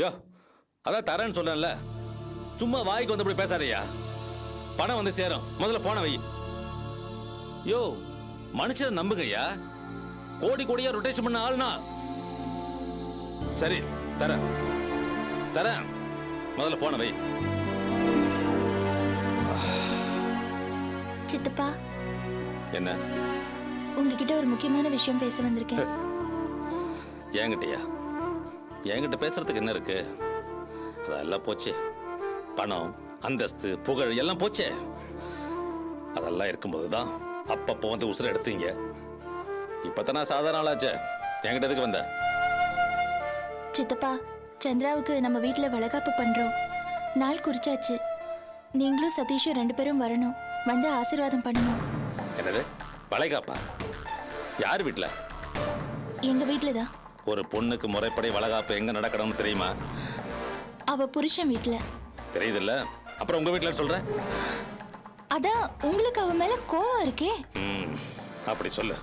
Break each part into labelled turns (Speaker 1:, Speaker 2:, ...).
Speaker 1: யோ அதான் தரேன்னு சொல்றேன்ல, சும்மா வாய்க்கு வந்து இப்படி பேசாதயா. பணம் வந்து சேரும், முதல்ல போனை வை. யோ மனுஷனை நம்புங்கய்யா, கோடி கோடியா ரொட்டேஷன் பண்ண ஆளுனா. சரி தரேன் தரேன், முதல்ல போனை வை.
Speaker 2: சித்தப்பா,
Speaker 1: என்ன?
Speaker 2: உங்ககிட்ட ஒரு முக்கியமான விஷயம் பேச வந்திருக்கேன்.
Speaker 1: என்கிட்டயா? என்கிட்ட பேசுறதுக்கு என்ன இருக்கு? அதெல்லாம் போச்சு. பணம், அந்தஸ்து, புகழ் எல்லாம் போச்சே. அதெல்லாம் இருக்கும்போதுதான் அப்பப்போ வந்து உசுர எடுத்தீங்க. இப்பதான் நான் சாதாரண ஆளாச்சே. என்கிட்ட எதுக்கு வந்த?
Speaker 2: சித்தப்பா, சந்திராவுக்கு நம்ம வீட்டுல வளகாப்பு பண்றோம். நாள் குறிச்சாச்சு. நீங்களும் சதீஷும் 2 பேரும் வரணும். வந்து ஆசீர்வாதம் பண்ணணும்.
Speaker 1: என்னது வளைகாப்பா? யார் வீட்டுல?
Speaker 2: எங்க வீட்டுல தான்.
Speaker 1: ஒரு பொண்ணுக்கு முறைப்படி வளகாப்பு எங்க நடக்கணும்னு தெரியுமா?
Speaker 2: அவ புருஷன் வீட்டுல.
Speaker 1: தெரியுதுல்ல, அப்புறம் உங்க வீட்டுல சொல்றேன்.
Speaker 2: அதான் உங்களுக்கு அவ மேல கோவம் இருக்கே.
Speaker 1: அப்படி சொல்லு.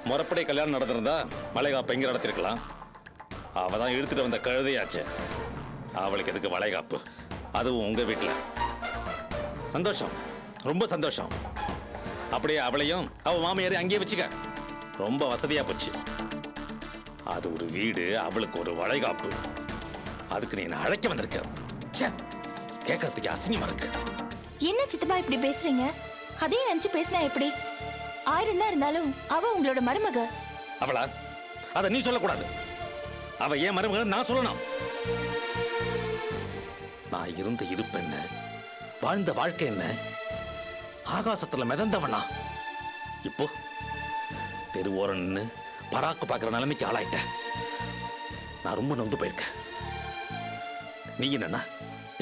Speaker 1: முறைப்படி கல்யாணம் நடந்திருந்தா வளைகாப்பு எங்க நடத்திருக்கலாம். அவதான் இழுத்துட்டு வந்த கழுதையாச்சு. அவளுக்கு எதுக்கு வளைகாப்பு, அதுவும் உங்க வீட்டுல? சந்தோஷம், ரொம்ப சந்தோஷம். அப்படியே அவளையும் அவ மாமியாரை அங்கேயே வச்சுக்க. ரொம்ப வசதியா போச்சு. அது ஒரு வீடு, அவளுக்கு ஒரு வளைகாப்பு. அதுக்கு நீ என்ன அழைக்க வந்திருக்க? கேட்கறதுக்கு அசிங்கமா இருக்கு.
Speaker 2: என்ன சித்தப்பா இப்படி பேசுறீங்க? அதே நினைச்சு பேசினா எப்படி? 1000 தான் இருந்தாலும் அவ உங்களோட மருமக.
Speaker 1: அவளா? அத நீ சொல்லக்கூடாது. அவ ஏன் மருமக நான் சொல்லணும். நான் இருந்த இருப்பு என்ன, வாழ்ந்த வாழ்க்கை என்ன, ஆகாசத்துல மிதந்தவனா. இப்போ தெருவோரம் நின்னு பராக்கு பாக்குற நிலைமைக்கு ஆளாயிட்டேன். நான் ரொம்ப நொந்து போயிருக்கேன். நீ என்னன்னா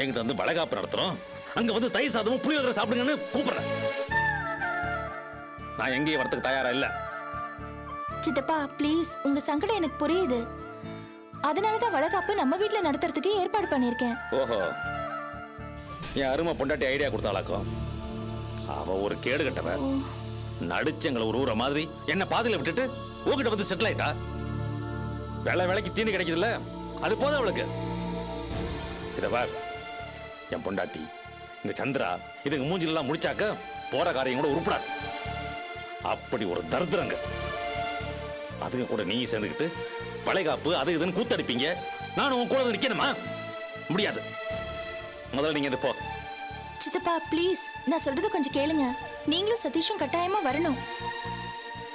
Speaker 1: என்கிட்ட வந்து வளைகாப்பு நடத்துறோம், அங்க வந்து தயிர் சாதமும் புளியோதரை சாப்பிடுங்கன்னு கூப்பிடுறேன். நான் எங்கேயும் வரத்துக்கு தயாரா இல்ல.
Speaker 2: சித்தப்பா ப்ளீஸ், உங்க சங்கடம் எனக்கு புரியுது. அதனாலதான் வளகாப்பு நம்ம வீட்டுல நடத்துறதுக்கு ஏற்பாடு பண்ணிருக்கேன்.
Speaker 1: ஓஹோ, என் அருமை பொண்டாட்டி ஐடியா கொடுத்தாளாக்கும். அவ ஒரு கேடு கட்டவ. நடிச்சங்களை ஒரு ஊற மாதிரி என்ன பாதியில விட்டுட்டு உங்ககிட்ட வந்து செட்டில் ஆயிட்டா. வேலைக்கு தீனி கிடைக்குதுல்ல, அது போதும் அவளுக்கு. இத பார், என் பொண்டாட்டி இந்த சந்திரா இதுங்க மூஞ்சில எல்லாம் முடிச்சாக்க போற காரியம் கூட உருப்படாது. அப்படி ஒரு தரித்திரங்க. அதுங்க கூட நீ சேர்ந்துக்கிட்டு வளைகாப்பு அது இதுன்னு கூத்தடிப்பீங்க. நானும் உன் கூட நிக்கணுமா? முடியாது. முதல்ல நீங்க போ.
Speaker 2: சித்தப்பா ப்ளீஸ், நான் சொல்றது கொஞ்சம் கேளுங்க. நீங்களும் சதீஷும் கட்டாயமா வரணும்.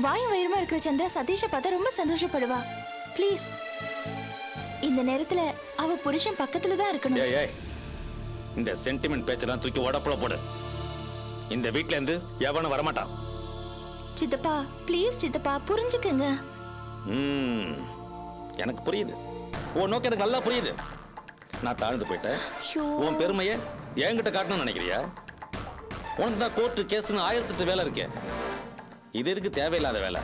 Speaker 2: வாயும் வயிறுமா இருக்கிற சந்திரா சதீஷை பார்த்தா ரொம்ப சந்தோஷப்படுவா. ப்ளீஸ், இந்த நேரத்துல அவ புருஷன் பக்கத்துல தான் இருக்கணும்.
Speaker 1: ஏய், இந்த சென்டிமெண்ட் பேச்செல்லாம் தூக்கி உடப்புல போடு. இந்த வீட்ல இருந்து எவனும் வரமாட்டான்.
Speaker 2: சித்தப்பா ப்ளீஸ், சித்தப்பா புரிஞ்சுக்குங்க.
Speaker 1: எனக்கு புரியுது, உன் நோக்கம் எனக்கு நல்லா புரியுது. நான் தாழ்ந்து போயிட்டேன். உன் பெருமையை என்கிட்ட காட்டணும்னு நினைக்கிறியா? உனக்கு தான் கோர்ட்டு கேஸ்னு 1008 வேலை இருக்கே. இது எதுக்கு தேவையில்லாத வேலை?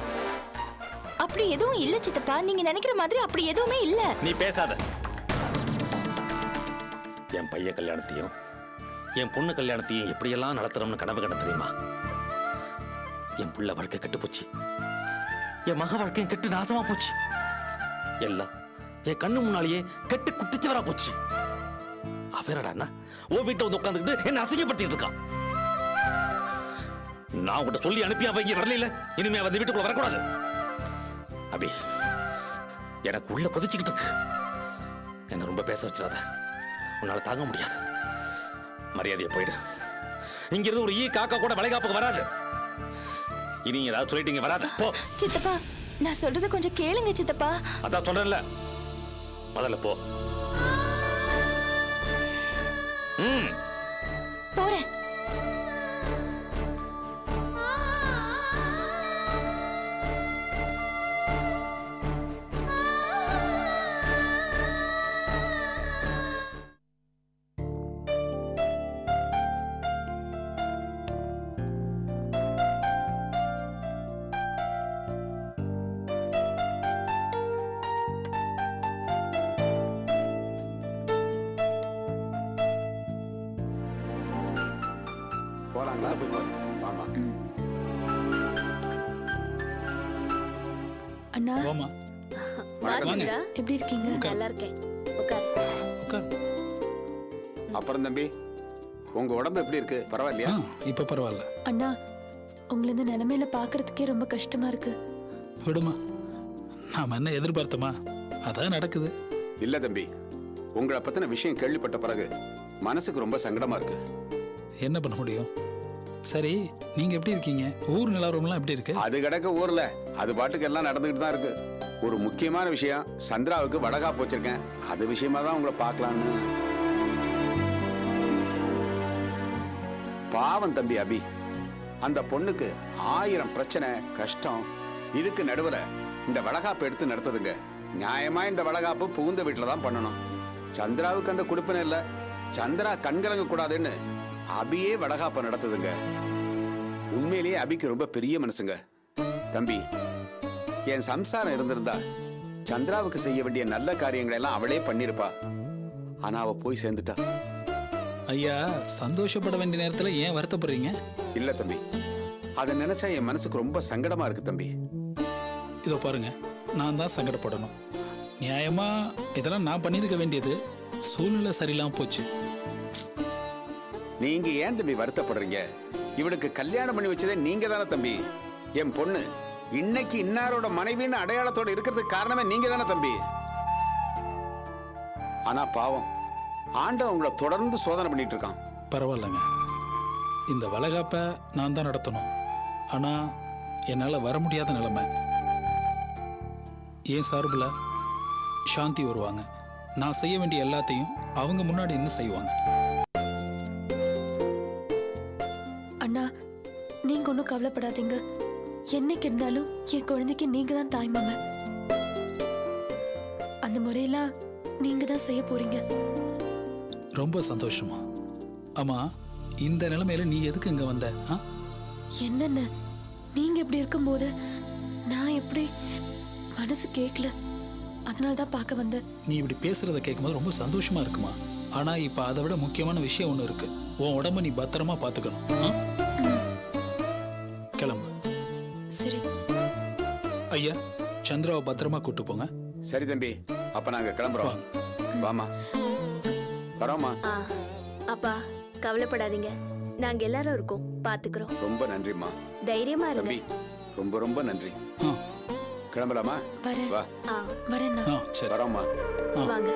Speaker 2: அப்படி எதுவும் இல்ல சித்தப்பா, நீங்க நினைக்கிற மாதிரி அப்படி எதுவுமே இல்ல.
Speaker 1: நீ பேசாத. என் பையன் கல்யாணத்தையும் என் பொண்ணு கல்யாணத்தையும் எப்படியெல்லாம் நடத்துறோம்னு கனவு கண்ட தெரியுமா? என் புள்ள வாழ்க்கை கெட்டு போச்சு, என் மக வாழ்க்கையும் கெட்டு நாசமா போச்சு. எல்லாம் என் கண்ணு முன்னாலேயே கெட்டு குட்டிச்சவரா போச்சு. அவரடா ஓ வீட்டை வந்து உட்காந்துக்கிட்டு என்ன அசிங்கப்படுத்திட்டு இருக்கான். நான் உங்கள்கிட்ட சொல்லி அனுப்பி அவ இங்க வரல. இனிமே அவ வீட்டுக்குள்ள வரக்கூடாது. அபி, எனக்கு உள்ள கொதிச்சுக்கிட்டு இருக்கு. என்ன ரொம்ப பேச வச்சிடாத, உன்னால தாங்க முடியாது. மரியாதையை போயிடு. இங்க இருந்து ஒரு ஈ காக்கா கூட வளைகாப்புக்கு வராது. இனி ஏதாவது சொல்லிட்டீங்க வராத. போ.
Speaker 2: சித்தப்பா, நான் சொல்றத கொஞ்சம் கேளுங்க சித்தப்பா.
Speaker 1: அதான் சொல்றேன்ல, முதல்ல போ.
Speaker 2: போறேன்.
Speaker 3: போறாங்களா? போய் பாருங்க. ஆமா.
Speaker 2: அண்ணா,
Speaker 4: போமா.
Speaker 2: எப்படி இருக்கீங்க?
Speaker 5: நல்லா இருக்கேன்.
Speaker 4: உட்கார்.
Speaker 5: உட்கார்.
Speaker 3: அப்புறம் தம்பி உங்க உடம்பு எப்படி இருக்கு? பரவாயில்லையா?
Speaker 5: இப்போ பரவாயில்ல.
Speaker 2: அண்ணா உங்களை இந்த நிலைமையில பாக்குறதுக்கே ரொம்ப கஷ்டமா இருக்கு.
Speaker 5: விடுமா, நாம என்ன எதிர்பார்த்தோமா? அதான் நடக்குது.
Speaker 3: இல்ல தம்பி, உங்களை பத்தின விஷயம் கேள்விப்பட்ட பிறகு மனசுக்கு ரொம்ப சங்கடமா இருக்கு.
Speaker 5: என்ன பண்ண முடியும்? சரி, நீங்க எப்படி இருக்கீங்க? ஊர் நிலவரம்லாம் எப்படி இருக்கு?
Speaker 3: அது கிடக்க ஊர்ல அது பாட்டுக்கு எல்லாம் நடந்துகிட்டு தான் இருக்கு. ஒரு முக்கியமான விஷயம், சந்திராவுக்கு வடகாப்பு வச்சிருக்கேன். அது விஷயமா தான் உங்களை பார்க்கலான்னு. பாவம் தம்பி அபி, அந்த பொண்ணுக்கு 1000 பிரச்சனை கஷ்டம். இதுக்கு நடுவுல இந்த வளகாப்பு எடுத்து நடத்துதுங்க. நியாயமா இந்த வளகாப்பு புகுந்த வீட்டுல தான் பண்ணணும். சந்திராவுக்கு அந்த குடுப்பின இல்ல. சந்திரா கண்கலங்க கூடாதுன்னு அபியே வளகாப்பு நடத்துதுங்க. உண்மையிலேயே அபிக்கு ரொம்ப பெரிய மனசுங்க. தம்பி, என் சம்சாரம் இருந்திருந்தா சந்திராவுக்கு செய்ய வேண்டிய நல்ல காரியங்களை எல்லாம் அவளே பண்ணிருப்பா. ஆனா அவ போய் சேர்ந்துட்டா.
Speaker 5: ஐயா, சந்தோஷப்பட வேண்டிய நேரத்துல ஏன் வருத்தப்படுறீங்க?
Speaker 3: இல்ல தம்பி, அதை நினைச்சா என் மனசுக்கு ரொம்ப சங்கடமா இருக்கு தம்பி.
Speaker 5: இதோ பாருங்க, நான் தான் சங்கடப்படணும். நியாயமா இதெல்லாம் நான் பண்ணியிருக்க வேண்டியது. சூழ்நிலை சரியில்லாம போச்சு.
Speaker 3: நீங்க ஏன் தம்பி வருத்தப்படுறீங்க? இவளுக்கு கல்யாணம் பண்ணி வச்சதே நீங்க தானே தம்பி. என் பொண்ணு இன்னைக்கு இன்னாரோட மனைவின்னு அடையாளத்தோட இருக்கிறதுக்கு காரணமே நீங்க தானே தம்பி. ஆனா பாவம், ஆண்டவன் உங்களை தொடர்ந்து சோதனை பண்ணிட்டு இருக்கான்.
Speaker 5: பரவாயில்லைங்க, இந்த வளகாப்பை நான் தான் நடத்தணும். ஆனா என்னால் வர முடியாத நிலைமை. என் சார்பில் சாந்தி வருவாங்க. நான் செய்ய வேண்டிய எல்லாத்தையும் அவங்க முன்னாடி இன்னும் செய்வாங்க.
Speaker 2: அண்ணா நீங்க ஒன்றும் கவலைப்படாதீங்க. என்னைக்கு இருந்தாலும் என் குழந்தைக்கு நீங்க தான் தாய்மாம. அந்த முறையெல்லாம் நீங்க தான் செய்ய போறீங்க.
Speaker 5: ரொம்ப சந்தோஷமா. ஆமா, இந்த நிலைமையில நீ எதுக்கு இங்க வந்த?
Speaker 2: என்னென்ன நீங்க இப்படி இருக்கும்போது நான் எப்படி மனசு கேட்கல, அதனால தான் பார்க்க வந்தேன்.
Speaker 5: நீ இப்படி பேசுறத கேட்கும்போது ரொம்ப சந்தோஷமா இருக்குமா? ஆனா இப்ப அதை விட முக்கியமான விஷயம் ஒண்ணு இருக்கு. உன் உடம்ப நீ பத்திரமா பாத்துக்கணும். கிளம்பு.
Speaker 2: சரி
Speaker 5: ஐயா, சந்திராவை பத்திரமா கூட்டு போங்க.
Speaker 3: சரி தம்பி, அப்ப நாங்க கிளம்புறோம். வாமா, வரோமா.
Speaker 4: அப்பா கவலைப்படாதீங்க, நாங்க எல்லாரும் இருக்கோம், பாத்துக்கிறோம்.
Speaker 3: ரொம்ப நன்றிம்மா.
Speaker 4: தைரியமா இருங்க.
Speaker 3: தம்பி ரொம்ப ரொம்ப நன்றி.
Speaker 5: ஆ,
Speaker 3: கிளம்பலாமா?
Speaker 2: வரேன்.
Speaker 3: வா,
Speaker 2: வரேண்ணா.
Speaker 5: ஆ, சரி.
Speaker 3: வரோமா.
Speaker 4: வாங்க.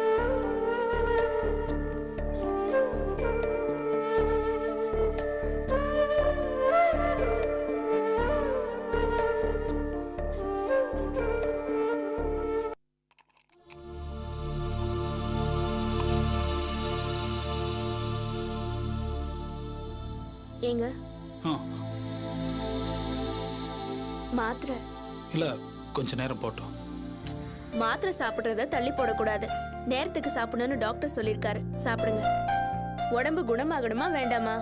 Speaker 4: ஏங்க
Speaker 5: ஆ,
Speaker 4: மாத்திரை
Speaker 5: இல்ல, கொஞ்ச நேரம் போட்டோம்.
Speaker 4: மாத்திரை சாப்பிடுறத தள்ளி போடக்கூடாது. நேரத்துக்கு சாப்பிடணும்னு டாக்டர் சொல்லியிருக்காரு. சாப்பிடுங்க. உடம்பு குணமாகணுமா வேண்டாமா?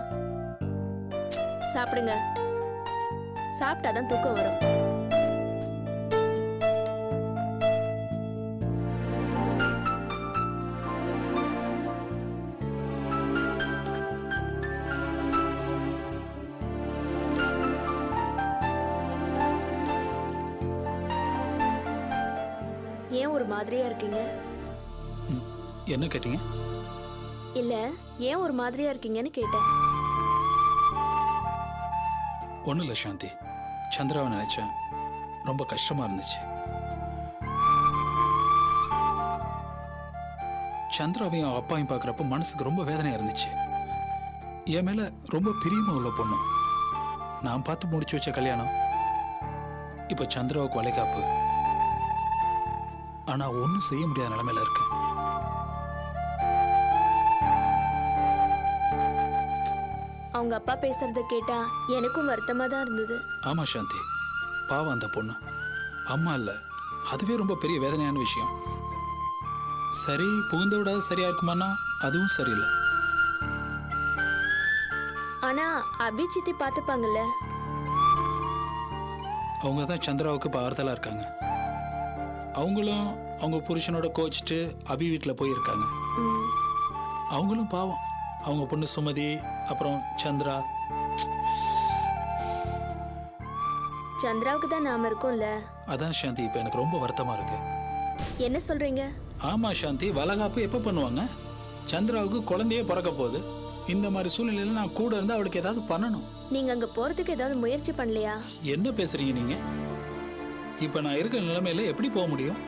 Speaker 4: சாப்பிடுங்க. சாப்பிட்டாதான் தூக்கம் வரும். ஏன் ஒரு மாதிரியா இருக்கீங்க?
Speaker 5: என்ன கேட்டீங்க?
Speaker 4: இல்ல, ஏன் ஒரு மாதிரியா இருக்கீங்கன்னு கேட்டேன்.
Speaker 5: ஒன்றும் இல்லை சாந்தி, சந்திராவை நினைச்சேன். ரொம்ப கஷ்டமா இருந்துச்சு. சந்திராவையும் அப்பாவையும் பார்க்குறப்ப மனசுக்கு ரொம்ப வேதனையா இருந்துச்சு. என் மேல ரொம்ப பிரியமா உள்ள பொண்ணு. நான் பார்த்து முடிச்சு வச்ச கல்யாணம் இப்போ சந்திராவுக்கு வளைகாப்பு. ஆனா ஒன்றும் செய்ய முடியாத நிலைமையில இருக்கு.
Speaker 4: அவங்க அப்பா பேசுறத கேட்டா எனக்கும் வருத்தமா தான் இருந்தது.
Speaker 5: ஆமா சாந்தி, பாவம் அந்த பொண்ணு. அம்மா இல்ல, அதுவே ரொம்ப பெரிய வேதனையான விஷயம். சரி, புகுந்த விடாத சரியா இருக்குமானா அதுவும் சரியில்லை.
Speaker 4: ஆனா அபி சித்தி பாத்துப்பாங்கல்ல.
Speaker 5: அவங்க தான் சந்திராவுக்கு இப்போ ஆறுதலா இருக்காங்க. அவங்களும் அவங்க புருஷனோட கோச்சிட்டு அபி வீட்டில் போயிருக்காங்க. அவங்களும் பாவம், அவங்க பொண்ணு சுமதி, அப்புறம் சந்திரா.
Speaker 4: சந்திராவுக்கு தான் நாம இருக்கோம்ல.
Speaker 5: அதான் சாந்தி, இப்போ எனக்கு ரொம்ப வருத்தமா இருக்கு.
Speaker 4: என்ன சொல்றீங்க?
Speaker 5: ஆமா சாந்தி, வளகாப்பு எப்போ பண்ணுவாங்க? சந்திராவுக்கு குழந்தையே பிறக்க போகுது. இந்த மாதிரி சூழ்நிலையில நான் கூட இருந்து அவளுக்கு ஏதாவது பண்ணணும்.
Speaker 4: நீங்க அங்க போறதுக்கு ஏதாவது முயற்சி பண்ணலையா?
Speaker 5: என்ன பேசுறீங்க நீங்க? இப்ப நான் இருக்கிற நிலைமையில எப்படி போக முடியும்?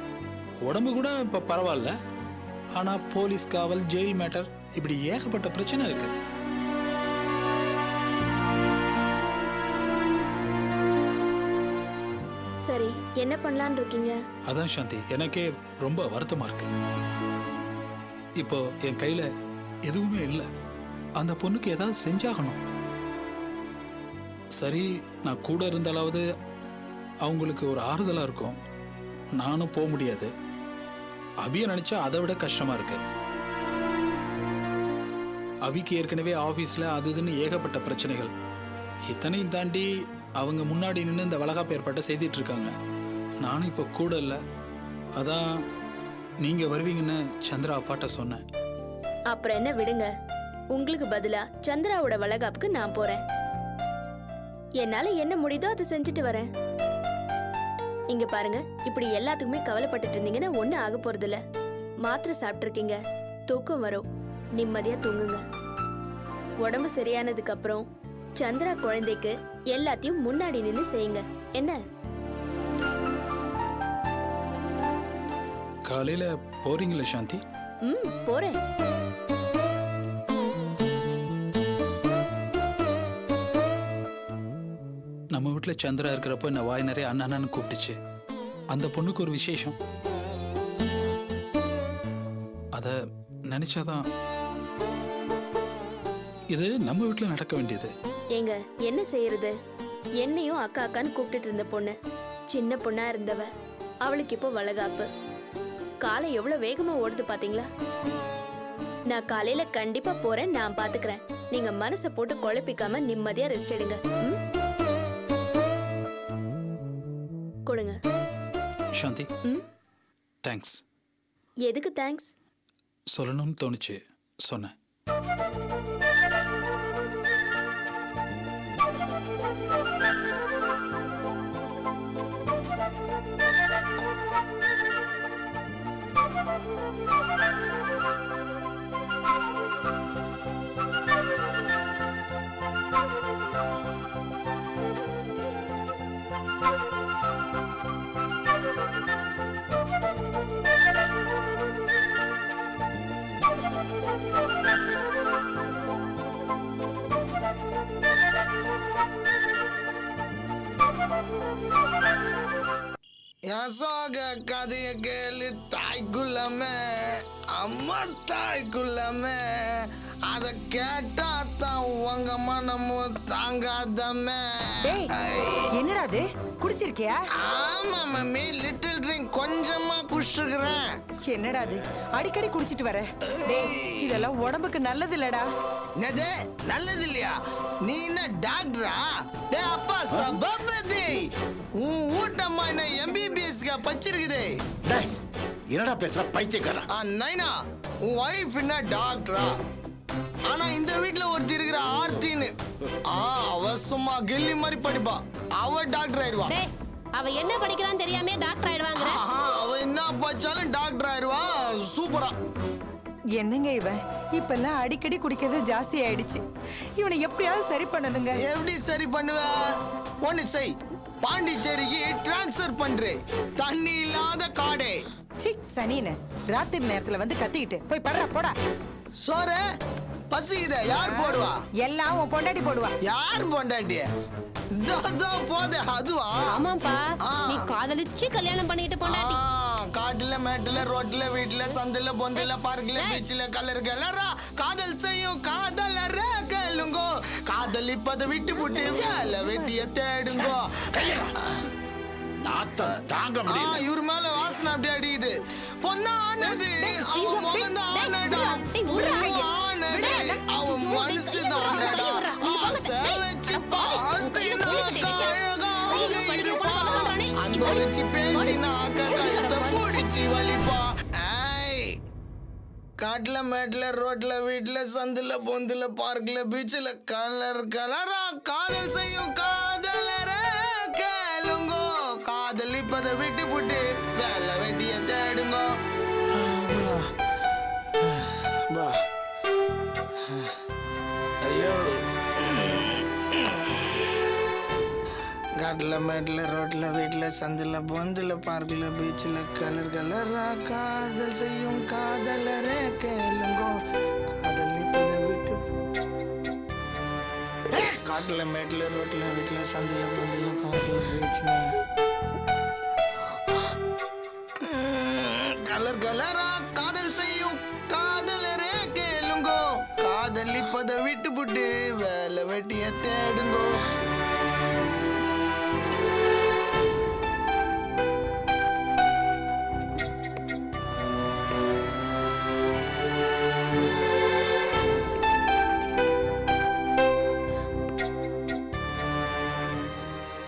Speaker 5: உடம்பு கூட இப்ப பரவாயில்ல, ஆனா போலீஸ் காவல், ஜெயில் மேட்டர், இப்படி ஏகப்பட்ட பிரச்சனை இருக்கு.
Speaker 4: சரி, என்ன பண்ணலான்னு இருக்கீங்க?
Speaker 5: அதான் சாந்தி, எனக்கே ரொம்ப வருத்தமா இருக்கு. இப்போ என் கையில எதுவுமே இல்லை. அந்த பொண்ணுக்கு ஏதாவது செஞ்சாகணும். சரி, நான் கூட இருந்தாலாவது அவங்களுக்கு ஒரு ஆறுதலா இருக்கும். நானும் போக முடியாது. அபியை நினைச்சா அதை விட கஷ்டமா இருக்கு. அபிக்கு ஏற்கனவே ஆபீஸ்ல அது இதுன்னு ஏகப்பட்ட பிரச்சனைகள். இத்தனையும் தாண்டி அவங்க முன்னாடி நின்று இந்த வளகாப்பு ஏற்பாட்டை செய்துட்டு இருக்காங்க. நானும் இப்போ கூட இல்லை. அதான் நீங்க வருவீங்கன்னு சந்திரா அப்பாட்ட சொன்னேன்.
Speaker 4: அப்புறம் என்ன, விடுங்க. உங்களுக்கு பதிலா சந்திராவோட வளகாப்புக்கு நான் போறேன். என்னால என்ன முடியுதோ அதை செஞ்சுட்டு வரேன். இங்க பாருங்க, இப்படி எல்லாத்துக்குமே கவலைப்பட்டுட்டு இருந்தீங்கன்னா ஒன்னும் ஆக போறது இல்ல. மாத்திரை சாப்பிட்டுருக்கீங்க, தூக்கம் வரும், நிம்மதியா தூங்குங்க. உடம்பு சரியானதுக்கு அப்புறம் சந்திரா குழந்தைக்கு எல்லாத்தையும் முன்னாடி நின்னு செய்யுங்க. என்ன?
Speaker 5: காலையில போறீங்களா சாந்தி?
Speaker 4: போறேன்.
Speaker 5: நம்ம வீட்டுல சந்திரா இருக்கிறப்போ என்ன வாய் நிறைய அண்ணான்னு கூப்பிட்டுச்சு. அந்த பொண்ணுக்கு ஒரு விசேஷம். அத நினைச்சாதான் இது நம்ம வீட்டுல நடக்க வேண்டியது.
Speaker 4: ஏங்க, என்ன செய்யறது? என்னையும் அக்கா அக்கான்னு கூப்பிட்டுட்டு இருந்த பொண்ணு, சின்ன பொண்ணா இருந்தவ, அவளுக்கு இப்போ வளகாப்பு. காலம் எவ்வளவு வேகமா ஓடுது பாத்தீங்களா? நான் காலையில கண்டிப்பா போறேன், நான் பாத்துக்கிறேன். நீங்க மனசை போட்டு குழப்பிக்காம நிம்மதியா ரெஸ்ட் எடுங்க. கொடுங்க
Speaker 5: சாந்தி. தேங்க்ஸ்.
Speaker 4: எதுக்கு தேங்க்ஸ்?
Speaker 5: சொல்லணும்னு தோணுச்சு, சொன்னேன்.
Speaker 6: சோக கதைய கேளு தாய்க்குள்ளமே, அம்மா தாய்க்குள்ளமே, அத கேட்டா தான் உங்க மனமும் தாங்காதமே.
Speaker 7: என்னடா அது, குடிச்சிருக்கியா?
Speaker 6: ஆமா மம்மி, லிட்டில் ட்ரிங்க் கொஞ்சமா குடிச்சிருக்கிறேன்.
Speaker 7: என்னடா அது, அடிக்கடி குடிச்சிட்டு வர? டேய், இதெல்லாம் உடம்புக்கு நல்லது இல்லடா.
Speaker 6: என்னது நல்லது இல்லையா? நீ என்ன டாக்டரா? டே அப்பா சபாபதி, உன் ஊட்டம்மா என்ன எம்பிபிஎஸ்க்கு பச்சிருக்குதே.
Speaker 8: என்னடா பேசுற பைத்தியக்காரா?
Speaker 6: நைனா, உன் வைஃப் என்ன டாக்டரா? ஆனா இந்த வீட்ல ஒருத்தி இருக்கிற ஆர்த்தின்னு, அவ சும்மா கில்லி மாதிரி படிப்பா. அவ டாக்டர் ஆயிடுவா.
Speaker 9: அவ என்ன படிக்கிறான்னு தெரியாம டாக்டர் ஆயிடுவாங்க.
Speaker 6: அவ என்ன படிச்சாலும் டாக்டர் ஆயிடுவா. சூப்பரா.
Speaker 7: என்னங்க இவன் இப்பெல்லாம் அடிக்கடி குடிக்கிறது ஜாஸ்தி ஆயிடுச்சு. இவனை எப்படியாவது சரி பண்ணணுங்க.
Speaker 6: எப்படி சரி பண்ணுவ? ஒண்ணு செய், பாண்டிச்சேரிக்கு டிரான்ஸ்ஃபர் பண்றே. தண்ணி இல்லாத காடே.
Speaker 7: சி சனின, ராத்திரி நேரத்துல வந்து கத்திக்கிட்டு போய் படுறா, போடா.
Speaker 6: சோற பசிக்குத யார் போடுவா?
Speaker 7: எல்லாம் உன் பொண்டாட்டி போடுவா.
Speaker 6: யார் பொண்டாட்டிய? போதே அதுவா?
Speaker 9: ஆமாப்பா, நீ காதலிச்சு கல்யாணம் பண்ணிட்டு பொண்டாட்டி.
Speaker 6: காட்டுல மேட்டுல ரோட்ல வீட்டுல சந்தில பொந்தில பார்க்ல பீச்ல கலர் கலரா காதல் செய்யும் காதலர கேளுங்கோ. காதலிப்பதை விட்டு புட்டு வேலை வெட்டிய தேடுங்கோ.
Speaker 8: நாத்தம் தாங்க முடியல.
Speaker 6: இவர் மேல வாசனை அப்படி அடிக்குது. பொண்ணானது அவன் முகந்தானடா, ஆனது அவன் மனசுதானடா. ஆசை வச்சு பார்த்தினாக்க அழகாக இருப்பான். அன்ப வச்சு பேசினாக்க கழுத்தை பிடிச்சி வலிப்பா. காட்டுல மேட்டுல ரோட்ல வீட்டுல சந்தில பொந்தில பார்க்ல பீச்ல கலர் கலரா காதல் செய்யும் காதலர கேளுங்கோ. காதலிப்பதை விட்டு புட்டு வேலை வெட்டிய தேடுங்கோ. காட்டுல மேட்டுல ரோட்ல வீட்டுல சந்தில பொந்துல பார்க்கல பீச்சில் கலர் கலரா காதல் செய்யும் காதலரே கேளுங்கோ காதல் இப்பதை விட்டு காட்டுல மேட்டுல ரோட்ல வீட்டுல சந்தில பொந்துல பார்க்கல பீச்சில் கலர் கலரா காதல் செய்யும் காதலரே கேளுங்கோ காதல் இப்பதை விட்டு புட்டு வேலை வெட்டிய தேடுங்கோ.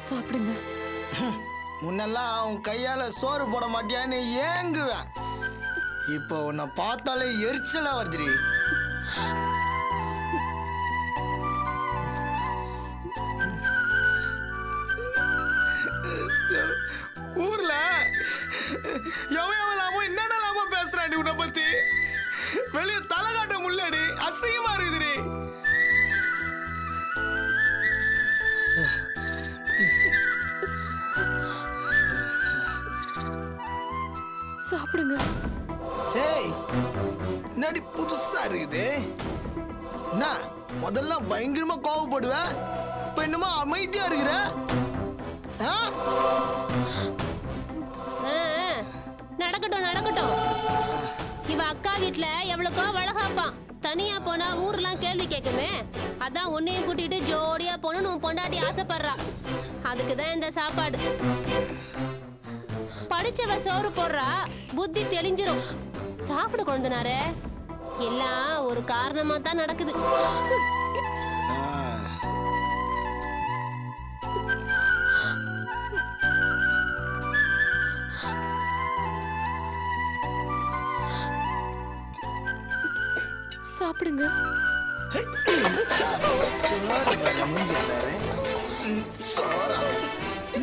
Speaker 9: சாப்பிடுங்க.
Speaker 6: முன்னெல்லாம் உன் கையால சோறு போட மாட்டியான்னு ஏங்குவேன். இப்போ உன்னை பார்த்தாலே எரிச்சலா வருதுடி. ஊர்ல எவன் என்னென்ன பேசுறாண்டி உன்னை பத்தி. வெளியே தலை காட்ட முள்ளடி அசிங்கமா இருக்குதுடி.
Speaker 9: சாப்பிடுங்க.
Speaker 6: ஏய் என்னடி புதுசா இருக்குது. என்ன முதல்ல பயங்கரமா கோவப்படுவேன், இப்ப என்னமோ அமைதியா இருக்கிற.
Speaker 9: ஆ, நடக்கட்டும் நடக்கட்டும். இவ அக்கா வீட்ல எவ்வளவுக்கோ வளகாப்பான். தனியா போனா ஊர்லாம் கேள்வி கேட்குமே. அதான் உன்னையும் கூட்டிட்டு ஜோடியா போகணும்னு உன் பொண்டாட்டி ஆசைப்படுறா. அதுக்குதான் இந்த சாப்பாடு. படிச்சவ சோறு போடுறா, புத்தி தெளிஞ்சிரும். சாப்பிட கொழுந்தனாரே, எல்லாம் ஒரு காரணமா தான் நடக்குது. சாப்பிடுங்க.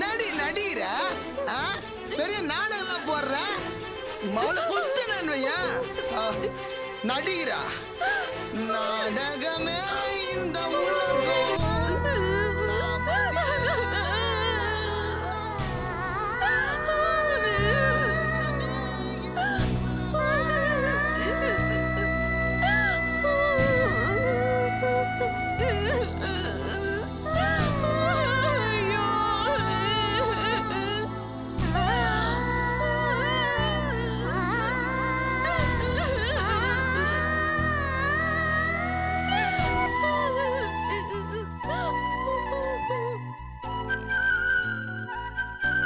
Speaker 6: நடி நடிகிற பெரிய நாடகம் போடுற மவுள குத்து நன்மையா நடிகிறா நாடகமே இந்த உலகம்.